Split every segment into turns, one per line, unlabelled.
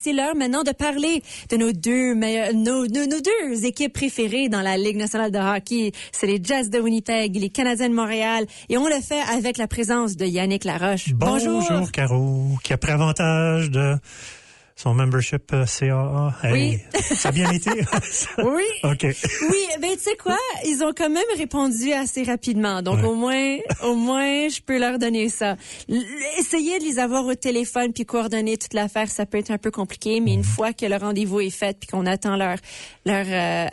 C'est l'heure maintenant de parler de nos deux équipes préférées dans la Ligue nationale de hockey. C'est les Jets de Winnipeg, les Canadiens de Montréal. Et on le fait avec la présence de Yannick Laroche.
Bonjour, Caro, qui a pris avantage de son membership CAA. Hey,
oui.
Ça a bien été?
Oui.
OK.
Oui, ben tu sais quoi? Ils ont quand même répondu assez rapidement. Donc au moins, je peux leur donner ça. Essayer de les avoir au téléphone puis coordonner toute l'affaire, ça peut être un peu compliqué, mais une fois que le rendez-vous est fait puis qu'on attend leur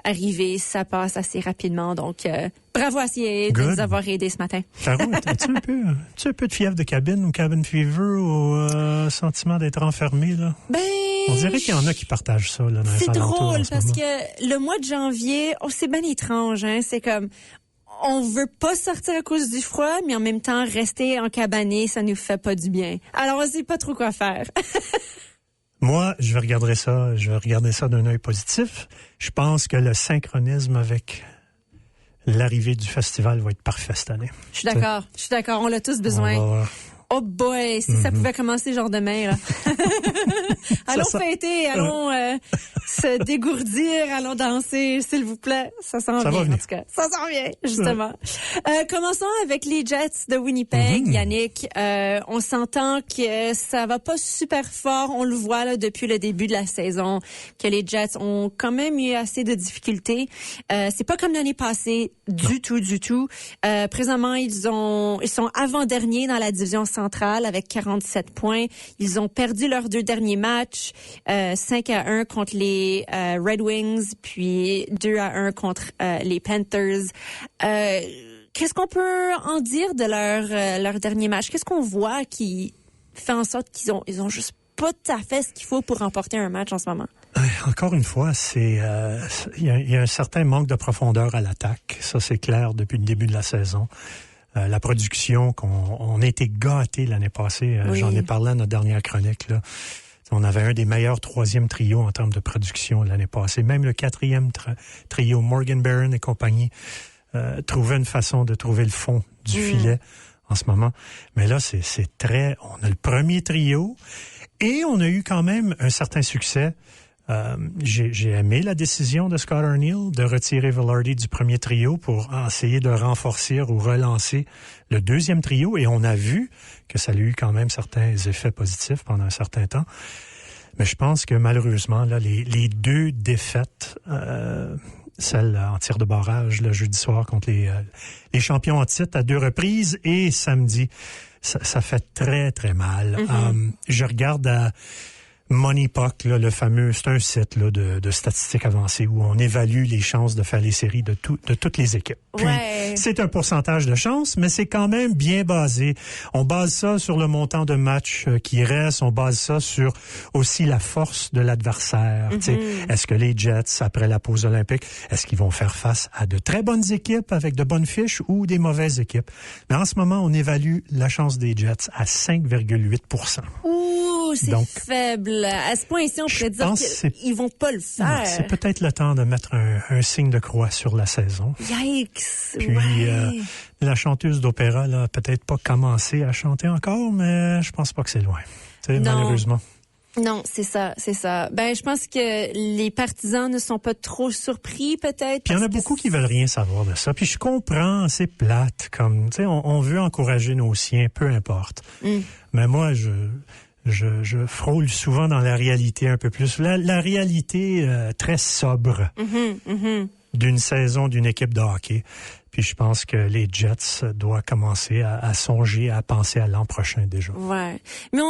arrivée, ça passe assez rapidement. Donc bravo à CAA de nous avoir aidés ce matin.
Caro, as-tu un peu de fièvre de cabine ou cabin fever ou sentiment d'être enfermé, là?
Ben,
on dirait qu'il y en a qui partagent ça, là, dans les
c'est drôle parce
moment.
que le mois de janvier, c'est bien étrange, hein. C'est comme, on veut pas sortir à cause du froid, mais en même temps, rester en cabané, ça nous fait pas du bien. Alors, on sait pas trop quoi faire.
Moi, je vais regarder ça d'un œil positif. Je pense que le synchronisme avec l'arrivée du festival va être parfait cette année.
Je suis d'accord. On l'a tous besoin. Oh boy, si ça pouvait commencer genre demain, là. Allons fêter, allons se dégourdir, allons danser, s'il vous plaît. Ça s'en vient, en tout cas. Ça s'en vient, justement. Commençons avec les Jets de Winnipeg, Yannick. On s'entend que ça va pas super fort. On le voit là depuis le début de la saison, que les Jets ont quand même eu assez de difficultés. C'est pas comme l'année passée, du tout. Présentement, ils sont avant-derniers dans la division centrale avec 47 points. Ils ont perdu leurs deux derniers matchs, 5-1 contre les Red Wings, puis 2-1 contre les Panthers. Qu'est-ce qu'on peut en dire de leur dernier match? Qu'est-ce qu'on voit qui fait en sorte qu'ils ont juste pas tout à fait ce qu'il faut pour remporter un match en ce moment?
Encore une fois, il y a un certain manque de profondeur à l'attaque. Ça, c'est clair depuis le début de la saison. La production, on a été gâtés l'année passée. Oui. J'en ai parlé à notre dernière chronique, là. On avait un des meilleurs troisième trios en termes de production l'année passée. Même le quatrième trio, Morgan Barron et compagnie, trouvaient une façon de trouver le fond du filet en ce moment. Mais là, on a le premier trio et on a eu quand même un certain succès. J'ai aimé la décision de Scott Arniel de retirer Vilardi du premier trio pour essayer de renforcer ou relancer le deuxième trio, et on a vu que ça a eu quand même certains effets positifs pendant un certain temps. Mais je pense que malheureusement, là, les deux défaites, celle en tir de barrage le jeudi soir contre les champions en titre à 2 reprises et samedi, ça fait très très mal. Je regarde à Money Puck, là, le fameux, c'est un site là, de statistiques avancées où on évalue les chances de faire les séries de toutes les équipes. Puis, c'est un pourcentage de chance, mais c'est quand même bien basé. On base ça sur le montant de matchs qui reste, on base ça sur aussi la force de l'adversaire. Est-ce que les Jets, après la pause olympique, est-ce qu'ils vont faire face à de très bonnes équipes avec de bonnes fiches ou des mauvaises équipes? Mais en ce moment, on évalue la chance des Jets à 5,8%.
Ouh, c'est donc faible. À ce point-ci, on pourrait dire qu'ils vont pas le faire.
C'est peut-être le temps de mettre un signe de croix sur la saison.
Yikes!
Puis, la chanteuse d'opéra, là, peut-être pas commencé à chanter encore, mais je pense pas que c'est loin. Malheureusement.
Non, c'est ça. Ben, je pense que les partisans ne sont pas trop surpris, peut-être.
Puis il y en a beaucoup qui veulent rien savoir de ça. Puis je comprends, c'est plate, comme, tu sais, on veut encourager nos siens, peu importe. Mais moi, je frôle souvent dans la réalité un peu plus. La réalité très sobre d'une saison d'une équipe de hockey. Puis je pense que les Jets doivent commencer à songer, à penser à l'an prochain déjà.
Ouais. Mais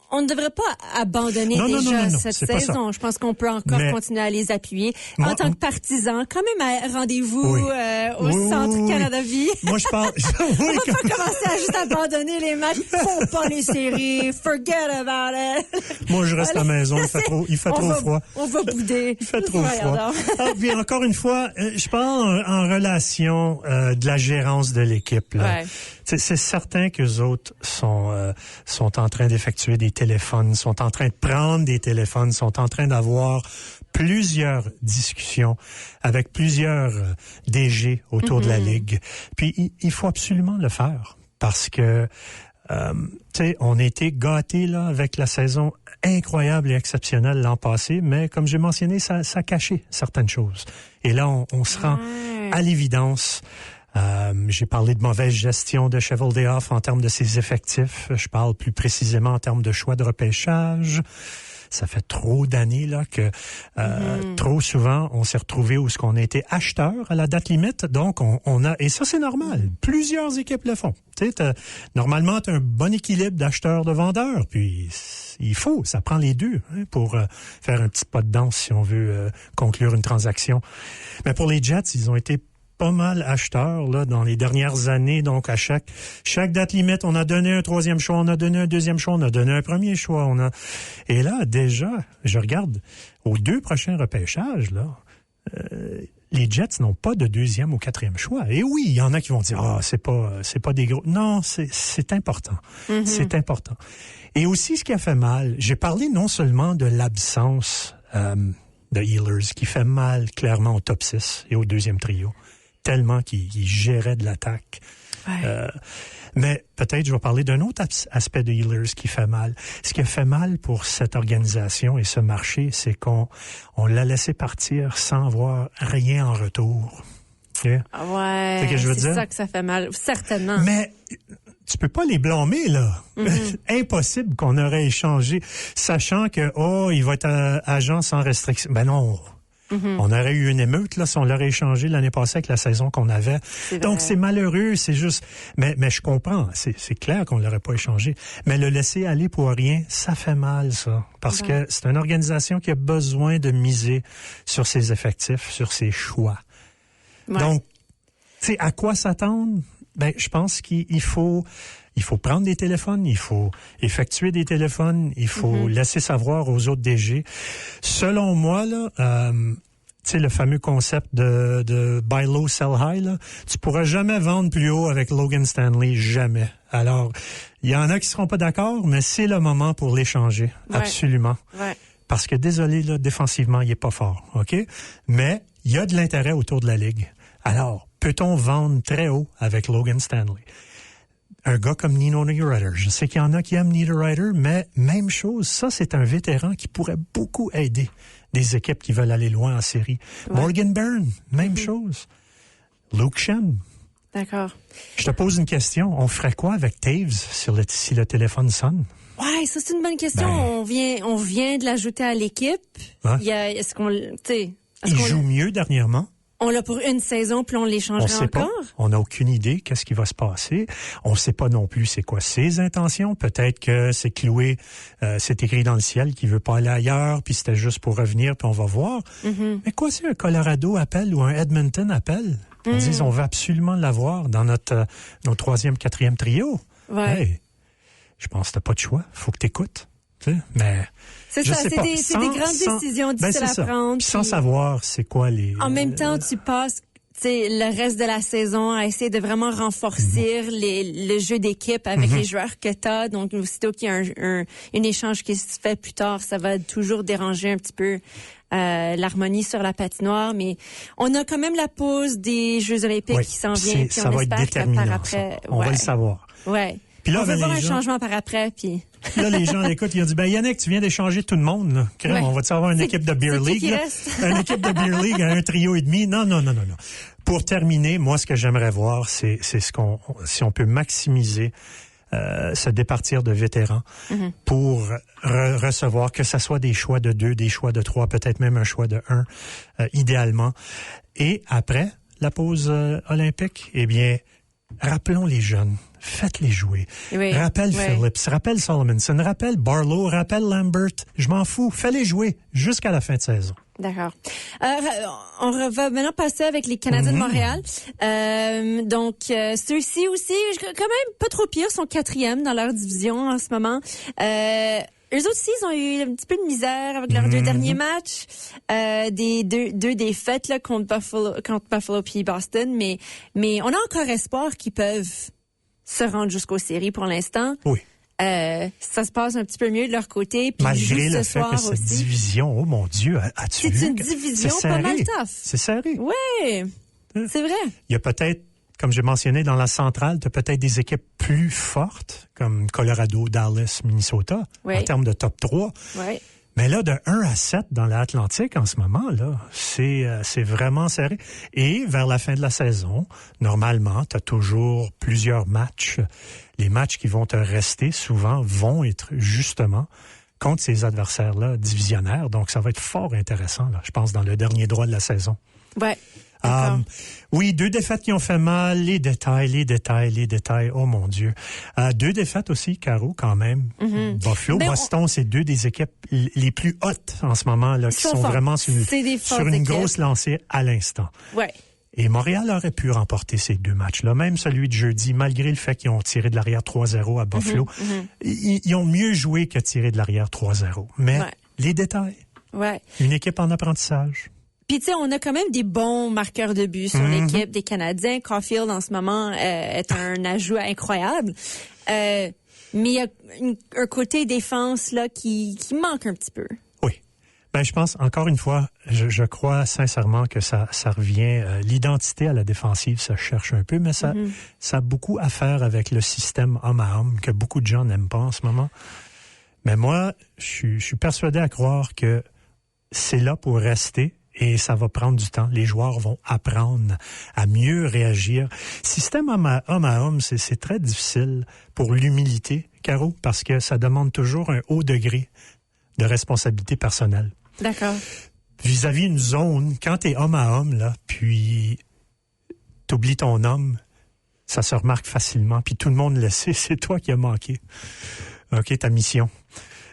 on ne devrait pas abandonner cette saison. Je pense qu'on peut encore continuer à les appuyer. En tant que partisan, quand même, rendez-vous au Centre Canada Vie.
Moi, je parle...
On va pas commencer à juste abandonner les matchs. Faut pas les séries. Forget about it.
Moi, je reste à la maison. Il fait trop froid.
On va bouder.
Il fait trop froid. Puis encore une fois, je parle en relation de la gérance de l'équipe. Là. C'est certain qu'eux autres sont en train d'effectuer des téléphones, sont en train de prendre des téléphones, sont en train d'avoir plusieurs discussions avec plusieurs DG autour de la Ligue. Puis il faut absolument le faire parce que on a été gâtés là avec la saison incroyable et exceptionnelle l'an passé, mais comme j'ai mentionné, ça cachait certaines choses. Et là, on se rend à l'évidence. J'ai parlé de mauvaise gestion de Cheveldayoff en termes de ses effectifs. Je parle plus précisément en termes de choix de repêchage. Ça fait trop d'années là que trop souvent on s'est retrouvé où ce qu'on a été acheteur à la date limite. Donc on a, et ça c'est normal. Plusieurs équipes le font. Normalement t'as un bon équilibre d'acheteurs de vendeurs. Puis ça prend les deux pour faire un petit pas de danse si on veut conclure une transaction. Mais pour les Jets, ils ont été pas mal acheteurs là dans les dernières années. Donc à chaque date limite, on a donné un troisième choix, on a donné un deuxième choix, on a donné un premier choix. Et là déjà, je regarde aux 2 prochains repêchages là. Les Jets n'ont pas de deuxième ou quatrième choix. Et oui, il y en a qui vont dire c'est pas des gros. Non, c'est important. Mm-hmm. C'est important. Et aussi ce qui a fait mal, j'ai parlé non seulement de l'absence de Ehlers qui fait mal clairement au top 6 et au deuxième trio, tellement qu'il gérait de l'attaque. Ouais. Mais peut-être je vais parler d'un autre aspect de Ehlers qui fait mal. Ce qui a fait mal pour cette organisation et ce marché, c'est qu'on l'a laissé partir sans avoir rien en retour. Okay?
Ouais, c'est que je veux dire? Ça que ça fait mal, certainement.
Mais tu peux pas les blâmer, là. Mm-hmm. Impossible qu'on aurait échangé, sachant que, il va être agent sans restriction. Ben non. Mm-hmm. On aurait eu une émeute là si on l'aurait échangé l'année passée avec la saison qu'on avait. Donc c'est malheureux, c'est juste. Mais je comprends, c'est clair qu'on l'aurait pas échangé. Mais le laisser aller pour rien, ça fait mal ça, parce que c'est une organisation qui a besoin de miser sur ses effectifs, sur ses choix. Ouais. Donc, tu sais, à quoi s'attendre? Ben, je pense qu'il faut prendre des téléphones, il faut effectuer des téléphones, il faut laisser savoir aux autres DG. Selon moi, là, tu sais, le fameux concept de buy low, sell high, là, tu pourras jamais vendre plus haut avec Logan Stanley, jamais. Alors, il y en a qui seront pas d'accord, mais c'est le moment pour l'échanger, absolument. Ouais. Parce que, désolé, là, défensivement, il est pas fort, OK? Mais il y a de l'intérêt autour de la Ligue. Alors, peut-on vendre très haut avec Logan Stanley? Un gars comme Nino Niederreiter. Je sais qu'il y en a qui aiment Niederreiter, mais même chose. Ça, c'est un vétéran qui pourrait beaucoup aider des équipes qui veulent aller loin en série. Ouais. Morgan Byrne, même chose. Luke Schenn.
D'accord.
Je te pose une question. On ferait quoi avec Taves si le téléphone sonne?
Ouais, ça, c'est une bonne question. On vient de l'ajouter à l'équipe. Hein?
Il joue mieux dernièrement.
On l'a pour une saison, puis on l'échangerait encore?
Pas. On n'a aucune idée qu'est-ce qui va se passer. On ne sait pas non plus c'est quoi ses intentions. Peut-être que c'est cloué, c'est écrit dans le ciel qu'il veut pas aller ailleurs, puis c'était juste pour revenir, puis on va voir. Mm-hmm. Mais quoi si un Colorado appelle ou un Edmonton appelle? On dit on veut absolument l'avoir dans notre troisième, quatrième trio. Ouais. Hey, je pense que t'as pas de choix. Faut que t'écoutes. Mais
c'est ça, c'est des grandes décisions difficiles à prendre.
Sans savoir c'est quoi les...
En même temps, tu passes le reste de la saison à essayer de vraiment renforcer le jeu d'équipe avec les joueurs que tu as. Donc, aussitôt qu'il y a un échange qui se fait plus tard, ça va toujours déranger un petit peu l'harmonie sur la patinoire. Mais on a quand même la pause des Jeux olympiques qui s'en vient. Puis
ça
on
va
espère
être déterminant,
que par après...
On va le savoir.
Ouais.
Puis là,
on veut voir un changement par après, puis...
Là, les gens l'écoutent, ils ont dit, Yannick, tu viens d'échanger tout le monde, là. Ouais. On va-tu avoir une équipe de Beer League, là? Une équipe de Beer League à un trio et demi? Non. Pour terminer, moi, ce que j'aimerais voir, c'est si on peut maximiser se départir de vétérans pour recevoir, que ça soit des choix de 2, des choix de 3, peut-être même un choix de 1, idéalement. Et après la pause olympique, eh bien, rappelons les jeunes. Faites-les jouer. Oui, rappelle Phillips, rappelle Solomonson, rappelle Barlow, rappelle Lambert. Je m'en fous. Fais-les jouer jusqu'à la fin de saison.
D'accord. On va maintenant passer avec les Canadiens de Montréal. Donc, ceux-ci aussi, quand même pas trop pire, sont 4e dans leur division en ce moment. Eux aussi, ils ont eu un petit peu de misère avec leurs 2 derniers matchs. Des deux défaites là, contre Buffalo puis Boston. Mais on a encore espoir qu'ils peuvent se rendre jusqu'aux séries pour l'instant.
Oui.
Ça se passe un petit peu mieux de leur côté. Puis
malgré le
ce
fait
soir
que cette
aussi.
division, oh mon Dieu, as-tu vu?
C'est une division pas mal tough.
C'est serré.
Oui, c'est vrai.
Il y a peut-être comme j'ai mentionné, dans la centrale, tu as peut-être des équipes plus fortes, comme Colorado, Dallas, Minnesota, en termes de top 3.
Oui.
Mais là, de 1 à 7 dans l'Atlantique en ce moment, là, c'est vraiment serré. Et vers la fin de la saison, normalement, tu as toujours plusieurs matchs. Les matchs qui vont te rester, souvent, vont être justement contre ces adversaires-là divisionnaires. Donc, ça va être fort intéressant, là, je pense, dans le dernier droit de la saison.
Ouais.
Oui, 2 défaites qui ont fait mal, les détails. Oh mon Dieu. 2 défaites aussi, Caro, quand même. Mm-hmm. Buffalo, Boston, c'est 2 des équipes les plus hautes en ce moment, là, qui sont vraiment sur une grosse lancée à l'instant.
Ouais.
Et Montréal aurait pu remporter ces 2 matchs-là, même celui de jeudi, malgré le fait qu'ils ont tiré de l'arrière 3-0 à Buffalo. Ils ont mieux joué que tirer de l'arrière 3-0. Mais les détails.
Ouais.
Une équipe en apprentissage.
Puis, tu sais, on a quand même des bons marqueurs de but sur l'équipe des Canadiens. Caulfield, en ce moment, est un ajout incroyable. Mais il y a un côté défense là qui manque un petit peu. Oui.
Ben, je pense, encore une fois, je crois sincèrement que ça revient... l'identité à la défensive, ça cherche un peu, mais ça a beaucoup à faire avec le système homme à homme que beaucoup de gens n'aiment pas en ce moment. Mais moi, je suis persuadé à croire que c'est là pour rester. Et ça va prendre du temps. Les joueurs vont apprendre à mieux réagir. Système homme à homme, c'est très difficile pour l'humilité, Caro, parce que ça demande toujours un haut degré de responsabilité personnelle.
D'accord.
Vis-à-vis une zone, quand t'es homme à homme, là, puis t'oublies ton homme, ça se remarque facilement. Puis tout le monde le sait, c'est toi qui as manqué. OK, ta mission.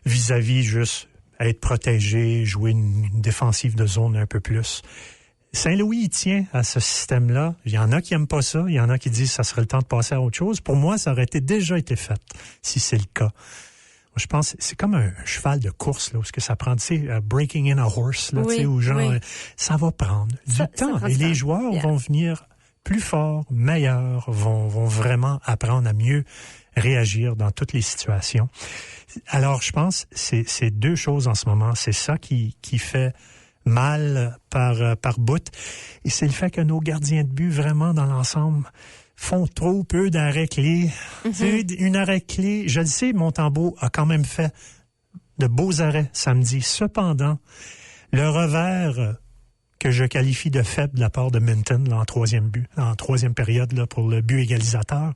Vis-à-vis juste... être protégé, jouer une défensive de zone un peu plus. Saint-Louis, il tient à ce système-là. Il y en a qui n'aiment pas ça. Il y en a qui disent que ça serait le temps de passer à autre chose. Pour moi, ça aurait déjà été fait, si c'est le cas. Je pense que c'est comme un cheval de course, là, où ce que ça prend, tu sais, breaking in a horse, là, tu sais, où genre, ça va prendre du temps. Et les joueurs vont venir plus forts, meilleurs, vont vraiment apprendre à mieux réagir dans toutes les situations. Alors, je pense que c'est 2 choses en ce moment. C'est ça qui fait mal par bout. Et c'est le fait que nos gardiens de but, vraiment, dans l'ensemble, font trop peu d'arrêts clés. Une arrêt clé, je le sais, Montembeault a quand même fait de beaux arrêts samedi. Cependant, le revers que je qualifie de faible de la part de Minton là, en 3e période là, pour le but égalisateur.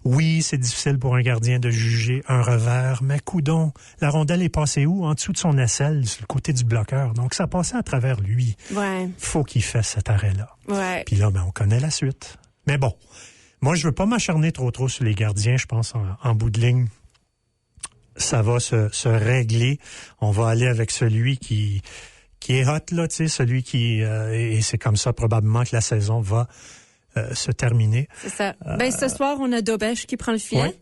Oui, c'est difficile pour un gardien de juger un revers, mais coudonc, la rondelle est passée où? En dessous de son aisselle, sur le côté du bloqueur. Donc, ça passait à travers lui.
Ouais.
Faut qu'il fasse cet arrêt-là.
Ouais.
Puis là, on connaît la suite. Mais bon, moi, je veux pas m'acharner trop sur les gardiens. Je pense, en bout de ligne, ça va se régler. On va aller avec celui qui est hot, là, tu sais, celui qui... et c'est comme ça, probablement, que la saison va se terminer.
C'est ça. Ce soir, on a Dobèche qui prend le filet.
Ouais.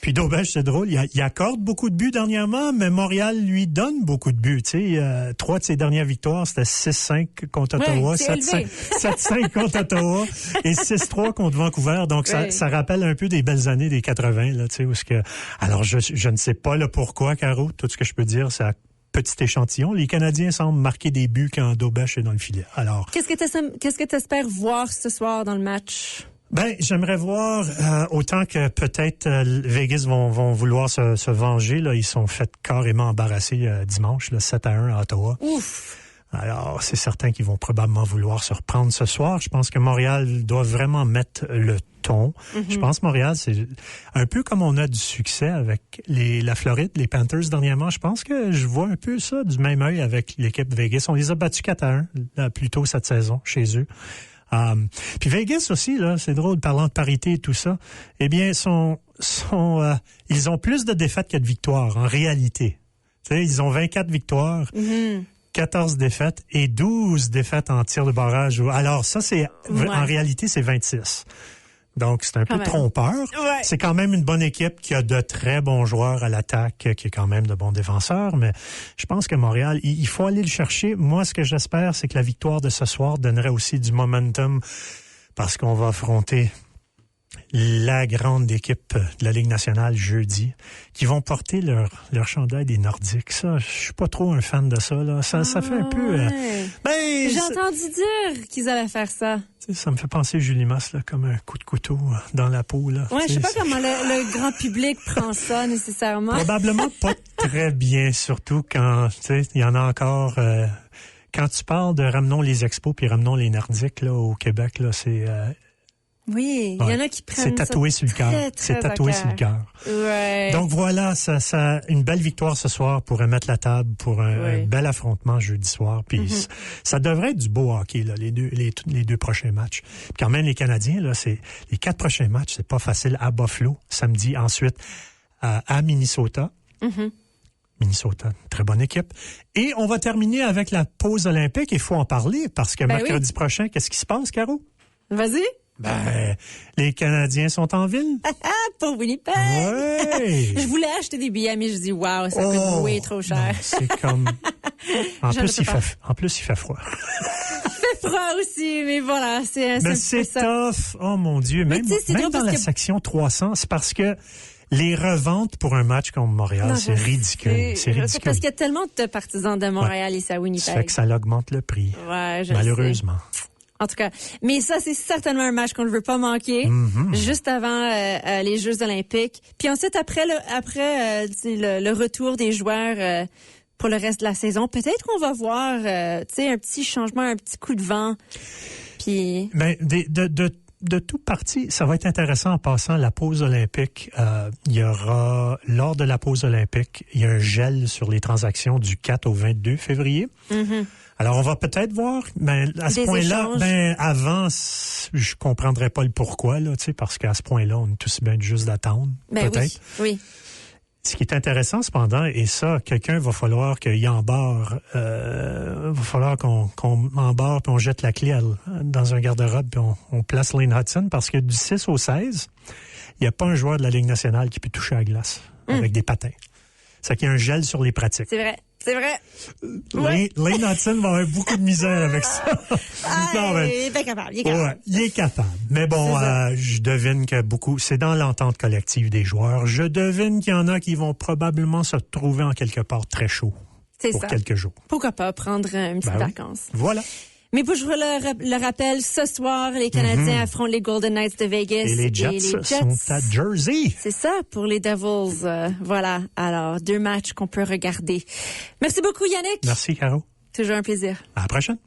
Puis Dobèche, c'est drôle, il accorde beaucoup de buts dernièrement, mais Montréal lui donne beaucoup de buts. Tu sais, 3 de ses dernières victoires, c'était 6-5 contre Ottawa, 7-5 contre Ottawa et 6-3 contre Vancouver. Donc, ça rappelle un peu des belles années des 80, là, tu sais, où ce que... Alors, je ne sais pas, là, pourquoi, Caro. Tout ce que je peux dire, c'est petit échantillon. Les Canadiens semblent marquer des buts quand Dobèche est dans le filet. Alors,
qu'est-ce que tu espères voir ce soir dans le match?
Ben, j'aimerais voir autant que peut-être Vegas vont vouloir se venger. Là, ils sont fait carrément embarrasser dimanche, là, 7-1 à Ottawa.
Ouf.
Alors, c'est certain qu'ils vont probablement vouloir se reprendre ce soir. Je pense que Montréal doit vraiment mettre le ton. Je pense que Montréal, c'est un peu comme on a du succès avec la Floride, les Panthers dernièrement. Je pense que je vois un peu ça du même œil avec l'équipe Vegas. On les a battus 4-1 plus tôt cette saison chez eux. Puis Vegas aussi, là, c'est drôle, parlant de parité et tout ça, eh bien, ils ont plus de défaites que de victoires, en réalité. Tu sais, ils ont 24 victoires, 14 défaites et 12 défaites en tir de barrage. Alors ça, en réalité, c'est 26. Donc, c'est un peu trompeur. Ouais. C'est quand même une bonne équipe qui a de très bons joueurs à l'attaque, qui est quand même de bons défenseurs. Mais je pense que Montréal, il faut aller le chercher. Moi, ce que j'espère, c'est que la victoire de ce soir donnerait aussi du momentum parce qu'on va affronter la grande équipe de la Ligue nationale jeudi, qui vont porter leur chandail des Nordiques. Ça, je suis pas trop un fan de ça, là. Ça fait un peu...
J'ai entendu dire qu'ils allaient faire ça.
Ça me fait penser Julie Masse, là, comme un coup de couteau dans la peau, là.
Ouais, je sais pas comment le grand public prend ça, nécessairement.
Probablement pas très bien, surtout quand, tu sais, il y en a encore... quand tu parles de ramenons les expos puis ramenons les Nordiques, là, au Québec, là, c'est...
oui, il y en a qui prennent
c'est tatoué sur le cœur. C'est tatoué sur le cœur.
Ouais.
Donc voilà, ça une belle victoire ce soir pour mettre la table pour un bel affrontement jeudi soir. Puis ça devrait être du beau hockey là, les deux prochains matchs. Puis quand même les Canadiens là, c'est les 4 prochains matchs, c'est pas facile à Buffalo samedi, ensuite à Minnesota. Minnesota, très bonne équipe. Et on va terminer avec la pause olympique. Il faut en parler parce que mercredi prochain, qu'est-ce qui se passe, Caro?
Vas-y.
Les Canadiens sont en ville.
Pour Winnipeg.
Ouais.
Je voulais acheter des billets, mais je dis waouh, ça coûte way trop cher.
Non, c'est comme. En plus, il fait froid.
Il fait froid aussi, mais voilà, c'est
tough. Oh mon Dieu, même dans la section 300, c'est parce que les reventes pour un match comme Montréal, c'est ridicule. C'est ridicule.
Parce qu'il y a tellement de partisans de Montréal ici à Winnipeg.
Ça fait que ça augmente le prix.
Ouais,
malheureusement.
En tout cas, mais ça, c'est certainement un match qu'on ne veut pas manquer, juste avant les Jeux olympiques. Puis ensuite, après le retour des joueurs pour le reste de la saison, peut-être qu'on va voir un petit changement, un petit coup de vent. Puis...
Ben, de tout parti, ça va être intéressant en passant la pause olympique. Il y aura, lors de la pause olympique, il y a un gel sur les transactions du 4 au 22 février. Alors, on va peut-être voir, à ce point-là, avant, je comprendrais pas le pourquoi, là, tu sais, parce qu'à ce point-là, on est tous bien juste d'attendre, peut-être.
Oui.
Ce qui est intéressant, cependant, et ça, quelqu'un va falloir qu'il embarre, va falloir qu'on embarre puis on jette la clé dans un garde-robe puis on place Lane Hudson parce que du 6 au 16, il n'y a pas un joueur de la Ligue nationale qui peut toucher à la glace avec des patins. C'est qu'il y a un gel sur les pratiques.
C'est vrai.
Lane Hudson va avoir beaucoup de misère avec ça.
Il est bien capable.
Il est capable. Mais bon, je devine que c'est dans l'entente collective des joueurs. Je devine qu'il y en a qui vont probablement se trouver en quelque part très chaud pour quelques jours.
Pourquoi pas prendre une petite vacances.
Voilà.
Mais pour je le rappelle, ce soir, les Canadiens affrontent les Golden Knights de Vegas.
Et les Jets sont à Jersey.
C'est ça, pour les Devils. Voilà. Alors, 2 matchs qu'on peut regarder. Merci beaucoup, Yannick.
Merci, Caro.
Toujours un plaisir.
À la prochaine.